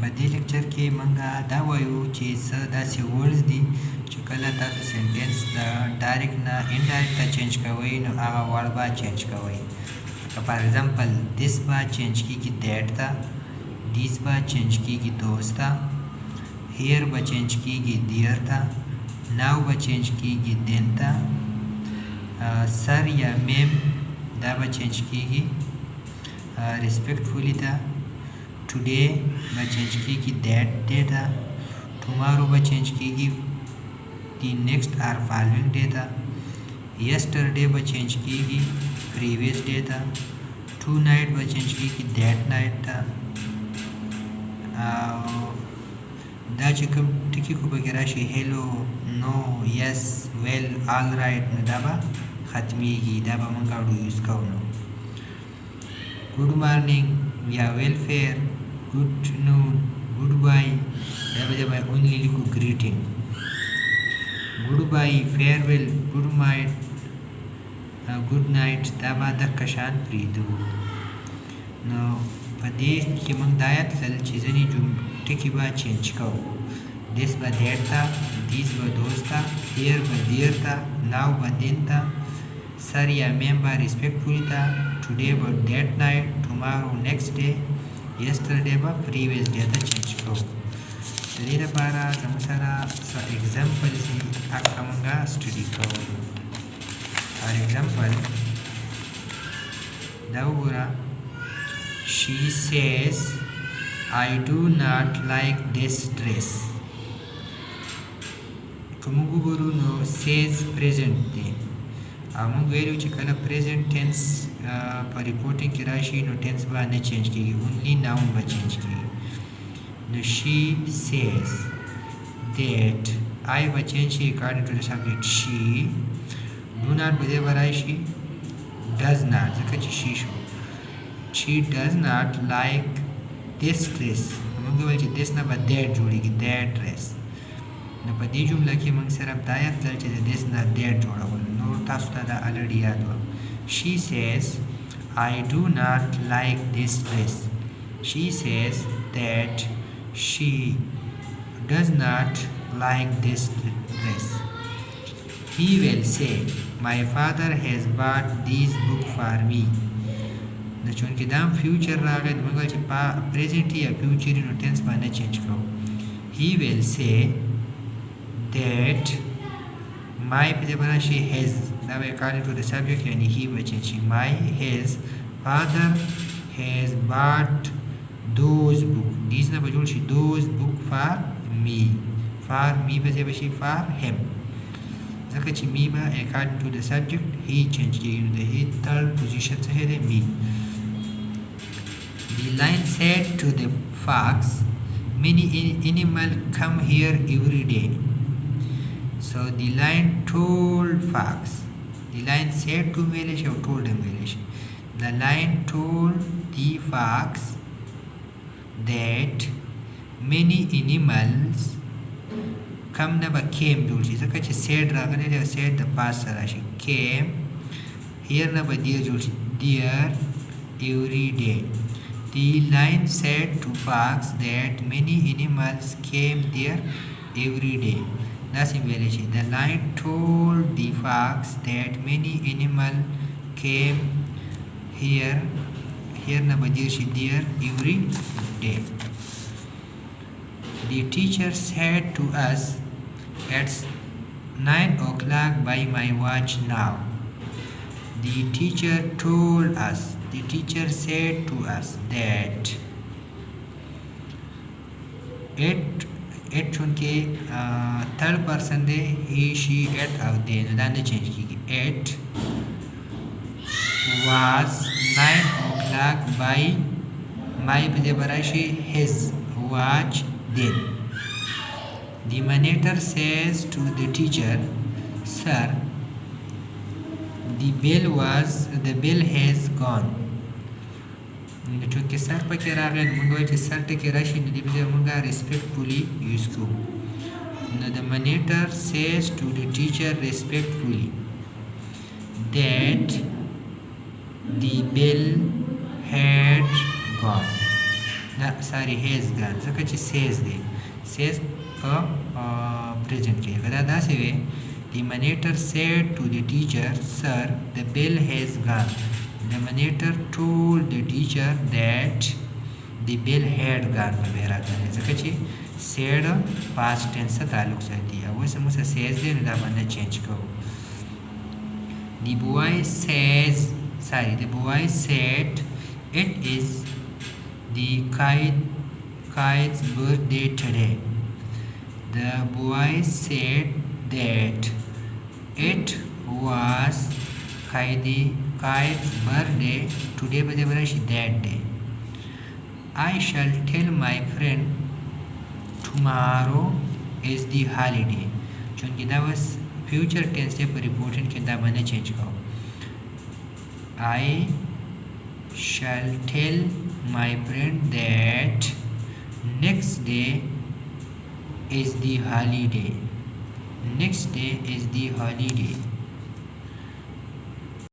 په دې لیکچر کې مونږه دا وایو چې څه داسې ورډز دي چې کله تاسو سنټنس د ډایرکټ نه انډایرکټ ته چینج کوئ نو هغه ورډ به چینج کوئ. لکه فار ایگزامپل this به چینج کیږي that ته، this به چینج کیږي those ته، here به چینج کیږي there ته، now به چینج کیږي then ته، sir یا ma'am دا به چینج کیږي respectfully ته، today به چینج کیږي that day ته، tomorrow به چینج کیږي the next or following day ته، yesterday به چینج کیږي previous day ته، tonight به چینج کیږي that night ته. دا چې کوم ټکي کو پکې راشي hello no yes well all right نو دا به ختمیږي، دا به موږ اورو یوز کوو. نو good morning یا welfare good noon goodbye دا به only لیکو greeting. goodbye farewell good night good night دا به د کشان پریدو. نو په دې کې موږ دا آیت لل چې ځینې ټکي به چینج کوو. this به that ته، this به those ته، here به there ته، now به then ته، sir یا ma'am به respectfully ته، today به that night، tomorrow next day، yesterday به previous day ته چینج کوو. د دې لپاره زموږ سره څه examples دي هغه موږ سټډي کوو. for example دا وګوره she says I do not like this dress. که موږ وګورو نو says present دی او موږ ویلو چې کله present tense په ریپورټینګ کې راشي نو tense به نه چینج کېږي، only noun به چینج کېږي. نو she says that I به چینج شي according to the subject she. do not به دې به راشي does not ځکه چې she شو. she does not like this dress. موږ ویل چې this نه به that جوړېږي that dress. نو په دې جمله کې موږ صرف دا یاد کړل چې د this نه that جوړول، نور تاسو ته دا already یاد وه. she says I do not like this dress. she says that she does not like this dress. he will say my father has bought this book for me. نو چونکې دا فیوچر راغی نو موږ چې پریزنټ یا فیوچر نو ټینس باندې چینج کوو. he will say that my په دې باندې شي has دا به according to the subject یعنی he به چینج شي my his father has bought those book. these نه به جوړ شي those book for me. for me به ځای به شي for him ځکه چې me به according to the subject he change کېږي. نو د he third position څخه دی me. The lion said to the fox many animals come here every day. So the lion told fox. the lion said to ویلی شي او told him ویلی شي. the lion told the fox that many animals come نه به came جوړ شي ځکه چې said راغلی دی او said د past سره راشي. came here نه به deer جوړ شي deer every day. the lion said to fox that many animals came there every day. داسې ویلی شي the lion told the fox that many animals came here نه به deer شي deer every day. the teacher said to us it's 9 o'clock by my watch now. the teacher told us. the teacher said to us that it چونکه third person دی he she it او they دا نه چینج کیږي. it was 9 o'clock by my په دې براشي his watch then. the monitor says to the teacher sir the bell has gone. نو چونکې سر پکې راغی نو موږ وایو چې سر ټکي راشي نو دې په ځای موږ respectfully یوز کوو. نو the monitor says to the teacher respectfully that the bell had gone. لا ساري هیز ګان ځکه چې سیز دی سیز په پریزنټ کې که دا داسې وي the monitor said to the teacher sir the bell has gone the monitor told the teacher that the bell had gone په بیا راغلی ځکه چې said past tense سره تعلق ساتي او اوس موږ says دی نو دا باندې چینج کوو the boy said it is the kite's birthday today the boy said that it was kite's birthday today by the that day I shall tell my friend tomorrow is the holiday چونکه دا was future tense पे reporting के दा बने change करो I shall tell my friend that next day is the holiday next day is the holiday